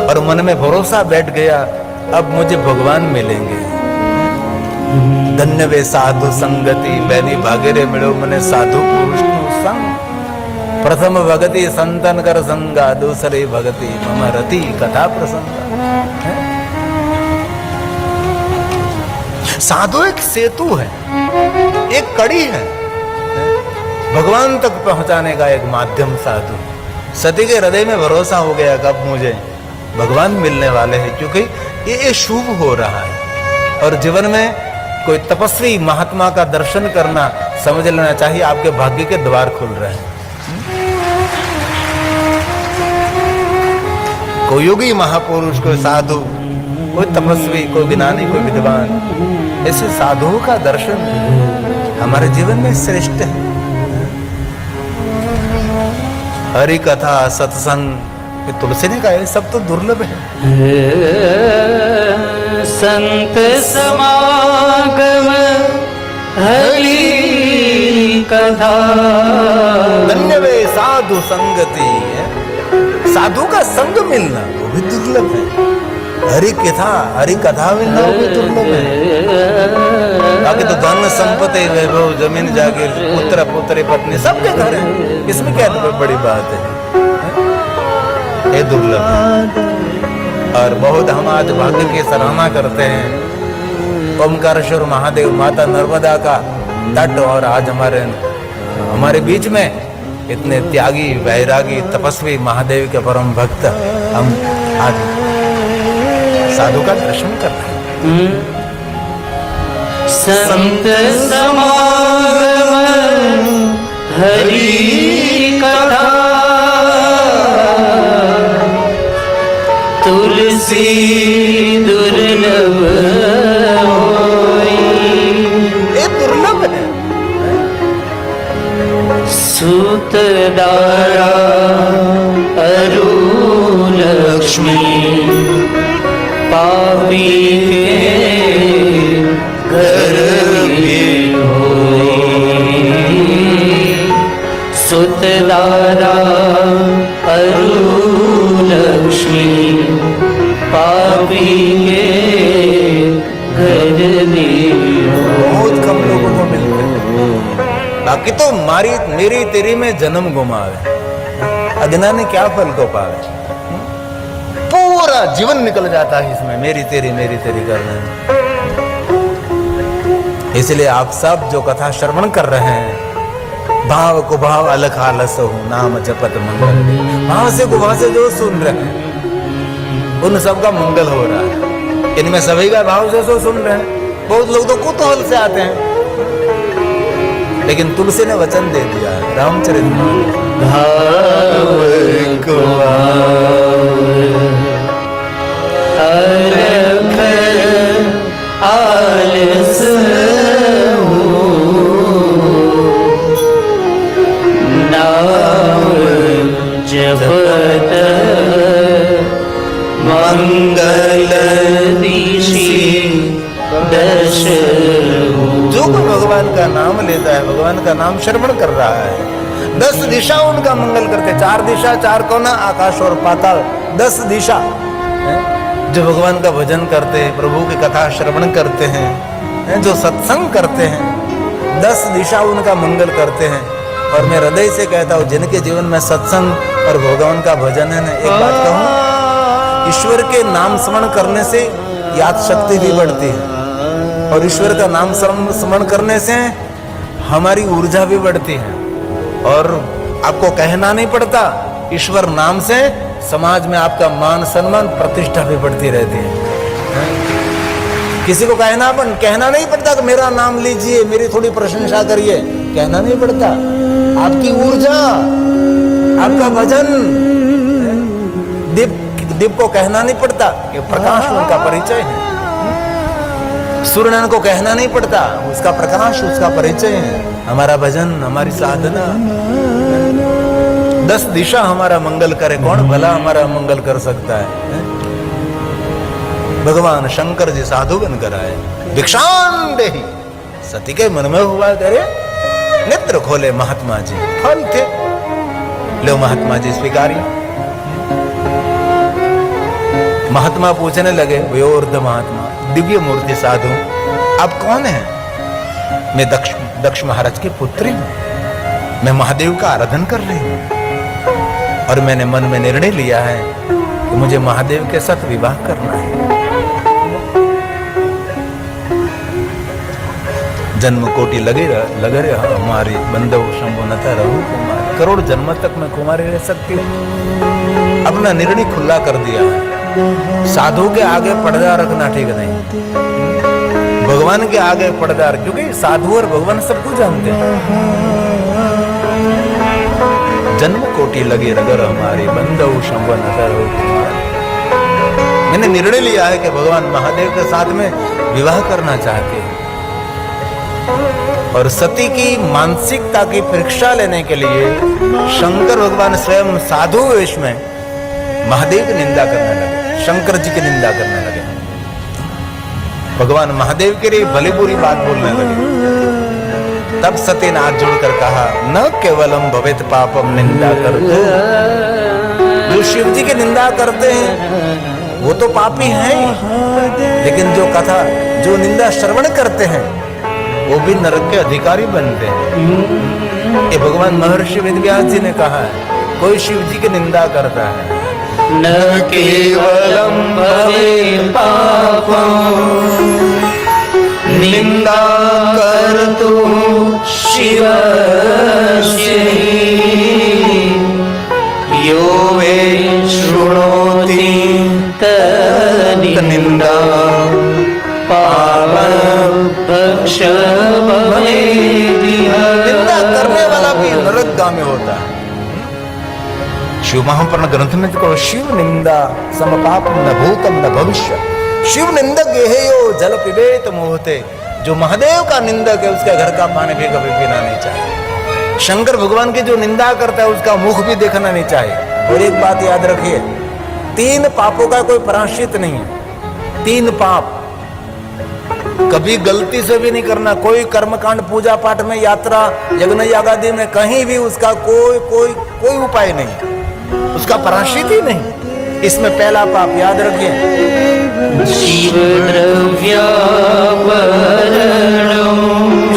और मन में भरोसा बैठ गया, अब मुझे भगवान मिलेंगे। धन्य वे साधु संगति, बैनी भागेरे मिलो मने साधु पुरुष नु संग। प्रथम भगति संतन कर संगा, दूसरे भगति मम रति कथा प्रसंगा। साधु एक सेतु है, एक कड़ी है, भगवान तक पहुंचाने का एक माध्यम साधु। सती के हृदय में भरोसा हो गया कि अब मुझे भगवान मिलने वाले हैं, क्योंकि ये शुभ हो रहा है। और जीवन में कोई तपस्वी महात्मा का दर्शन करना, समझ लेना चाहिए आपके भाग्य के द्वार खुल रहे हैं। कोई योगी महापुरुष, कोई साधु, कोई तपस्वी, कोई ज्ञानी, कोई विद्वान, ऐसे साधुओं का दर्शन हमारे जीवन में श्रेष्ठ है। हरि कथा सत्संग, तुलसी ने कहा ये सब तो दुर्लभ है। संत समागम हरि कथा, धन्य वे साधु संगति, साधु का संग मिलना वो भी दुर्लभ है। हरि कथा मिलना वो भी दुर्लभ है। बाकी तो धन संपत्ति वैभव जमीन जागीर पुत्र पुत्री पत्नी सबके घर है, इसमें क्या बड़ी बात है, ये दुर्लभ है। और बहुत हम आज भाग्य की सराहना करते हैं। ओमकारेश्वर महादेव, माता नर्मदा का तट, और आज हमारे बीच में इतने त्यागी वैरागी तपस्वी महादेव के परम भक्त हम आज साधु का दर्शन कर रहे हैं। संत समागम हरि कथा, तुलसी दुर्लभ होई। ये दुर्लभ है। सूत दारा अरु लक्ष्मी, पापी के घर में होई। सुत दारा अरु लक्ष्मी, पापी के घर में होई। बहुत कम लोगों को मिलते हैं। बाकी तो मेरी तेरी में जन्म गुमावे, अज्ञानी क्या फल को पावे। पूरा जीवन निकल जाता है इसमें मेरी तेरी करने में। इसलिए आप सब जो कथा श्रवण कर रहे हैं, भाव को भाव अलख आलस हो, नाम जपत मंगल। भाव से को भाव से जो सुन रहे हैं उन सबका मंगल हो रहा है। इनमें सभी का भाव से जो सुन रहे हैं। बहुत लोग तो कुतूहल से आते हैं, लेकिन तुलसी ने वचन दे दिया है, रामचरितमानस, भाव को अलख आलस हो, नाम जपत मंगल दिशि दश। जो कोई भगवान का नाम लेता है, भगवान का नाम श्रवण कर रहा है, 10 दिशा उनका मंगल करते। 4 दिशा, 4 कोना, आकाश और पाताल, 10 दिशा जो भगवान का भजन करते हैं, प्रभु की कथा श्रवण करते हैं, जो सत्संग करते हैं, 10 दिशा उनका मंगल करते हैं। और मैं हृदय से कहता हूँ, जिनके जीवन में सत्संग और भगवान का भजन है ना, एक बात कहूँ, ईश्वर के नाम स्मरण करने से याद शक्ति भी बढ़ती है, और ईश्वर का नाम स्मरण करने से हमारी ऊर्जा भी बढ़ती है। और आपको कहना नहीं पड़ता, ईश्वर नाम से समाज में आपका मान सम्मान प्रतिष्ठा भी बढ़ती रहती है। किसी को कहना नहीं पड़ता कि मेरा नाम लीजिए, मेरी थोड़ी प्रशंसा करिए, कहना नहीं पड़ता। आपकी ऊर्जा, आपका भजन, दीप को कहना नहीं पड़ता कि प्रकाश उनका परिचय है। सूर्यनारायण को कहना नहीं पड़ता, उसका प्रकाश उसका परिचय है। हमारा भजन, हमारी साधना, 10 दिशा हमारा मंगल करे, कौन भला हमारा मंगल कर सकता है। भगवान शंकर जी साधु बनकर आए, भिक्षान देहि, सती के मन में हुआ करे, नेत्र खोले महात्मा जी, फल थे, लो महात्मा जी स्वीकारिए। महात्मा पूछने लगे, वयोर्ध महात्मा, दिव्य मूर्ति साधु, आप कौन हैं? मैं दक्ष महाराज की पुत्री हूं। मैं महादेव का आराधन कर रही हूं और मैंने मन में निर्णय लिया है कि मुझे महादेव के साथ विवाह करना है। जन्म कोटि लगे रहा हमारी, बंदो शंभो नता रहूं कुमारी, करोड़ जन्म तक मैं कुमारी रह सकती हूँ। अपना निर्णय खुला कर दिया है। साधु के आगे पर्दा रखना ठीक नहीं, भगवान के आगे पर्दा, क्योंकि साधु और भगवान सबको जानते हैं। जन्म कोटि लगे रगर हमारी, बंदो शंभो नता रहूं कुमारी। मैंने निर्णय लिया है कि भगवान महादेव के साथ में विवाह करना चाहते हैं। और सती की मानसिकता की परीक्षा लेने के लिए शंकर भगवान स्वयं साधु वेश में महादेव की निंदा करने लगे, शंकर जी की निंदा करने लगे। भगवान महादेव के लिए भली बुरी बात बोलने लगे। तब सती ने हाथ जोड़कर कहा, न केवलम भवेत पापम निंदा कर दो। जो शिव जी की निंदा करते हैं वो तो पापी हैं, लेकिन जो कथा, जो निंदा श्रवण करते हैं वो भी नरक के अधिकारी बनते हैं। ये भगवान महर्षि वेदव्यास जी ने कहा है, कोई शिव जी की निंदा करता है, न केवलम भवेत् पापम निंदा कर्तु शिवस्य यो वे शृणोति तन्निंदा निंदा करने वाला भी नरकगामी होता है। शिव महापुराण ग्रंथ में तो शिव निंदा समपाप न भूतम न भविष्य। शिव निंदक गेहेयो जल पिबेत मोहते। जो महादेव का निंदक है उसके घर का पानी भी कभी पीना नहीं चाहिए। शंकर भगवान की जो निंदा करता है उसका मुख भी देखना नहीं चाहिए। और एक बात याद रखिए, 3 पापों का कोई प्रायश्चित नहीं है। 3 पाप कभी गलती से भी नहीं करना। कोई कर्मकांड, पूजा पाठ में, यात्रा, यज्ञ यागादि में कहीं भी उसका कोई उपाय नहीं, उसका प्रायश्चित ही नहीं। इसमें पहला पाप याद रखिए, शिव द्रव्यावरणम,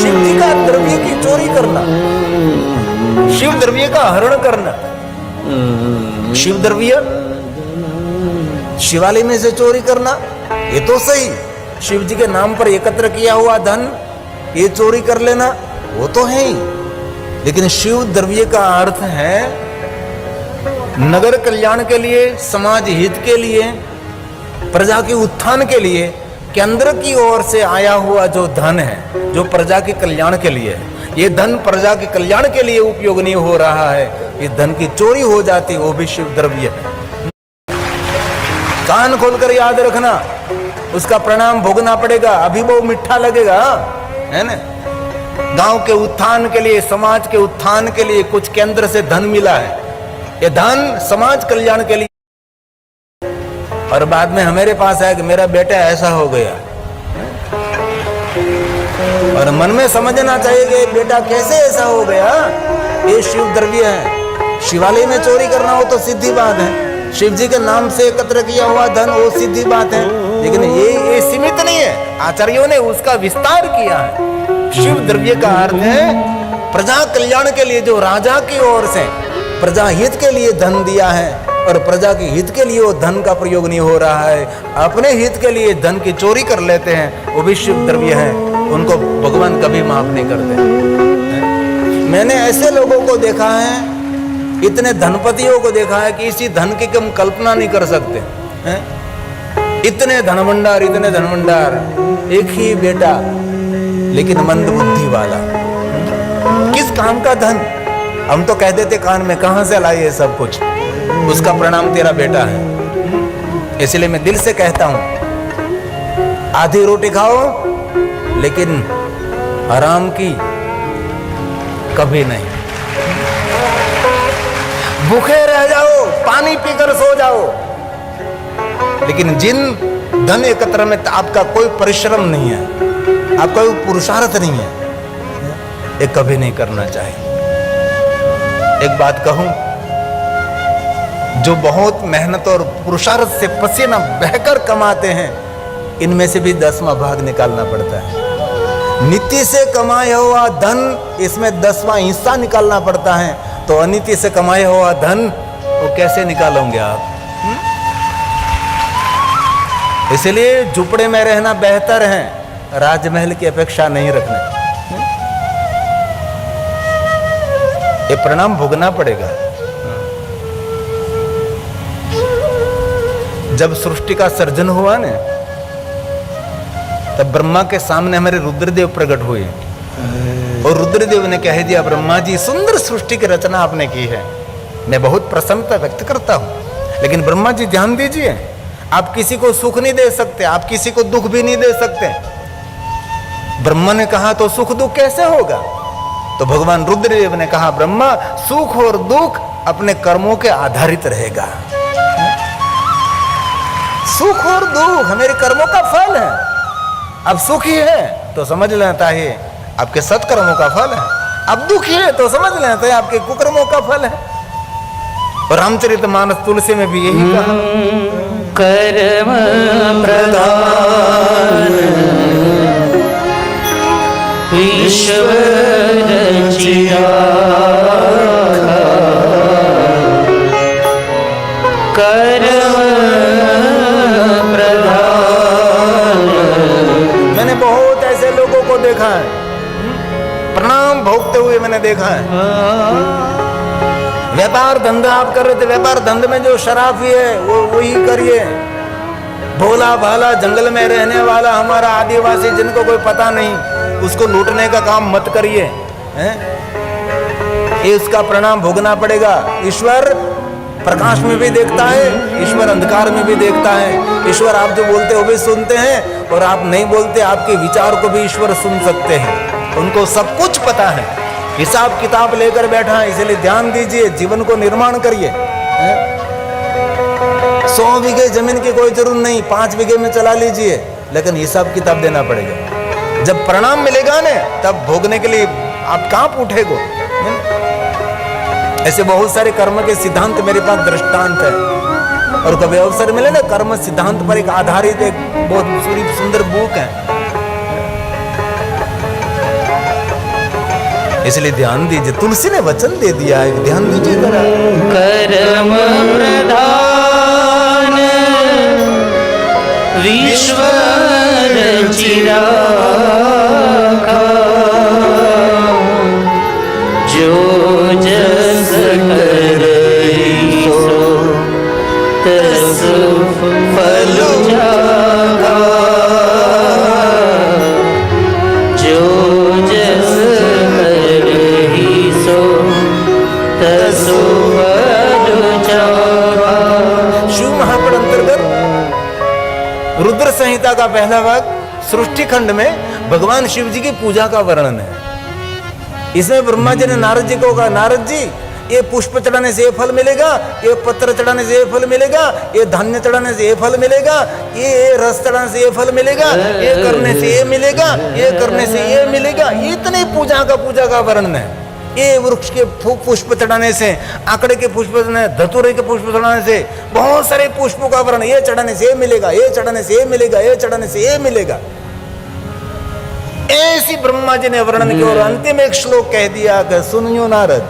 शिव जी का द्रव्य की चोरी करना, शिव द्रव्य का हरण करना। शिव द्रव्य शिवालय में से चोरी करना ये तो सही, शिव जी के नाम पर एकत्र किया हुआ धन ये चोरी कर लेना वो तो है ही, लेकिन शिव द्रव्य का अर्थ है नगर कल्याण के लिए, समाज हित के लिए, प्रजा के उत्थान के लिए, केंद्र की ओर से आया हुआ जो धन है, जो प्रजा के कल्याण के लिए है, ये धन प्रजा के कल्याण के लिए उपयोग नहीं हो रहा है, ये धन की चोरी हो जाती, वो भी शिव द्रव्य है। कान खोलकर याद रखना, उसका प्रणाम भोगना पड़ेगा, अभी वो मीठा लगेगा, है ना। गांव के उत्थान के लिए, समाज के उत्थान के लिए कुछ केंद्र से धन मिला है, ये धन समाज कल्याण के लिए, और बाद में हमारे पास है कि मेरा बेटा ऐसा हो गया, और मन में समझना चाहिए कि बेटा कैसे ऐसा हो गया, ये शिव द्रव्य है। शिवालय में चोरी करना हो तो सीधी बात है, शिव जी के नाम से एकत्र किया हुआ धन वो सीधी बात है, लेकिन ये सीमित नहीं है, आचार्यों ने उसका विस्तार किया है। शिव द्रव्य का अर्थ है प्रजा कल्याण के लिए, जो राजा की ओर से प्रजा हित के लिए धन दिया है और प्रजा के हित के लिए वो धन का प्रयोग नहीं हो रहा है, अपने हित के लिए धन की चोरी कर लेते हैं, वो भी शिव द्रव्य है, उनको भगवान कभी माफ नहीं करते। मैंने ऐसे लोगों को देखा है, इतने धनपतियों को देखा है कि इसी धन की हम कल्पना नहीं कर सकते हैं? इतने धनभंडार, इतने धनभंडार, एक ही बेटा लेकिन मंद बुद्धि वाला, किस काम का धन। हम तो कह देते कान में, कहां से लाए ये सब कुछ, उसका प्रणाम तेरा बेटा है। इसलिए मैं दिल से कहता हूं, आधी रोटी खाओ लेकिन हराम की कभी नहीं। भूखे रह जाओ, पानी पीकर सो जाओ, लेकिन जिन धन एकत्र में आपका कोई परिश्रम नहीं है, आपका कोई पुरुषार्थ नहीं है, ये कभी नहीं करना चाहिए। एक बात कहूं, जो बहुत मेहनत और पुरुषार्थ से पसीना बहकर कमाते हैं, इनमें से भी 10वां भाग निकालना पड़ता है। नीति से कमाया हुआ धन, इसमें 10वां हिस्सा निकालना पड़ता है। तो अनीति से कमाया हुआ धन वो कैसे निकालोगे आप? इसलिए झुपड़े में रहना बेहतर है, राजमहल की अपेक्षा नहीं रखना। ये परिणाम भोगना पड़ेगा। जब सृष्टि का सर्जन हुआ ना, तब ब्रह्मा के सामने हमारे रुद्रदेव प्रकट हुए और रुद्रदेव ने कह दिया, ब्रह्मा जी सुंदर सृष्टि की रचना आपने की है, मैं बहुत प्रसन्नता व्यक्त करता हूं, लेकिन ब्रह्मा जी ध्यान दीजिए, आप किसी को सुख नहीं दे सकते, आप किसी को दुख भी नहीं दे सकते। ब्रह्मा ने कहा तो सुख दुख कैसे होगा? तो भगवान रुद्रदेव ने कहा, ब्रह्मा सुख और दुख अपने कर्मों के आधारित रहेगा। सुख और दुख मेरे कर्मों का फल है। अब सुखी है तो समझ लेता है आपके सत्कर्मों का फल है, अब दुखी है तो समझ लेता है आपके कुकर्मों का फल है। और रामचरितमानस तुलसी में भी यही कहा, कर्म प्रधान ईश्वर जिया, कर्म प्रधान। मैंने बहुत ऐसे लोगों को देखा है, प्रणाम भोगते हुए मैंने देखा है। व्यापार धंधा आप कर रहे थे, व्यापार धंधे में जो शराफी है वो वही करिए। भोला भाला जंगल में रहने वाला हमारा आदिवासी जिनको कोई पता नहीं, उसको लूटने का काम मत करिए, ये उसका परिणाम भोगना पड़ेगा। ईश्वर प्रकाश में भी देखता है, ईश्वर अंधकार में भी देखता है। ईश्वर आप जो बोलते हो भी सुनते हैं, और आप नहीं बोलते आपके विचार को भी ईश्वर सुन सकते हैं। उनको सब कुछ पता है, हिसाब किताब लेकर बैठा है। इसलिए ध्यान दीजिए, जीवन को निर्माण करिए। 100 बीघे जमीन की कोई जरूरत नहीं, 5 बीघे में चला लीजिए, लेकिन हिसाब किताब देना पड़ेगा। जब परिणाम मिलेगा ना, तब भोगने के लिए आप कहां उठेगो। ऐसे बहुत सारे कर्म के सिद्धांत मेरे पास दृष्टांत है, और कभी अवसर मिले ना, कर्म सिद्धांत पर एक आधारित एक बहुत सुंदर बुक है। इसलिए ध्यान दीजिए, तुलसी ने वचन दे दिया है, ध्यान दीजिए जरा। कर्म प्रधान ईश्वर चिराखा, जो जस करई सो तस फल जागा, जो जस करई सो तस फल जागा। शिव महापुराण अंतर्गत रुद्र संहिता का पहला भाग सृष्टि खंड में भगवान शिव जी की पूजा का वर्णन है। इसमें ब्रह्मा जी ने नारद जी को कहा, नारद जी ये पुष्प चढ़ाने से ये फल मिलेगा, ये पत्र चढ़ाने से ये फल मिलेगा, ये धान्य चढ़ाने से ये फल मिलेगा, ये रस चढ़ाने से ये फल मिलेगा, ये करने से ये मिलेगा, ये करने से ये मिलेगा। इतने पूजा का वर्णन है। ये वृक्ष के पुष्प चढ़ाने से, आंकड़े के पुष्प चढ़ाने, धतूरे के पुष्प चढ़ाने से, बहुत सारे पुष्पों का वर्णन, ये चढ़ाने से ये मिलेगा, ये चढ़ाने से ये मिलेगा, ये चढ़ाने से ये मिलेगा। ऐसी ब्रह्मा जी ने वर्णन किया और अंतिम एक श्लोक कह दिया कि सुनियो नारद,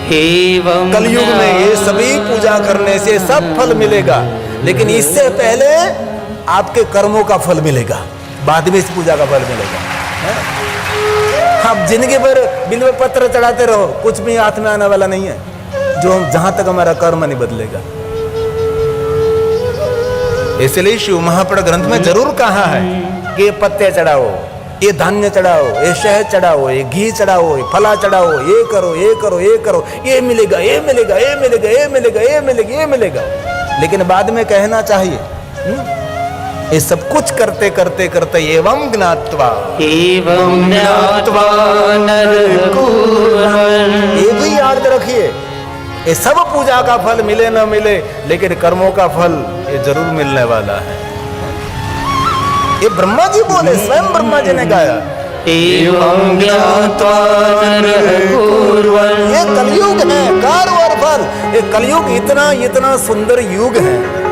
कलयुग में ये सभी पूजा करने से सब फल मिलेगा, लेकिन इससे पहले आपके कर्मों का फल मिलेगा, बाद में इस पूजा का फल मिलेगा। आप जिंदगी भर बिल्व पत्र चढ़ाते रहो, कुछ भी हाथ में आने वाला नहीं है, जो जहां तक हमारा कर्म नहीं बदलेगा। इसलिए शिव महापुराण ग्रंथ में जरूर कहा है कि ये पत्ते चढ़ाओ, ये धान्य चढ़ाओ, ये शहद चढ़ाओ, ये घी चढ़ाओ, ये फला चढ़ाओ, ये करो, ये करो, ये करो, ये मिलेगा, ये मिलेगा, ये मिलेगा, ये मिलेगा, ये मिलेगा, ये मिलेगा। लेकिन बाद में कहना चाहिए, ये सब कुछ करते करते करते एवं ज्ञात्वा नरकुर्वन्, ये भी याद रखिए, ये सब पूजा का फल मिले न मिले, लेकिन कर्मों का फल ये जरूर मिलने वाला है। ये ब्रह्मा जी बोले, स्वयं ब्रह्मा जी ने गाया, एवं ज्ञात्वा नरकुर्वन्। ये कलयुग है, कार्य और फल ये कलयुग इतना इतना सुंदर युग है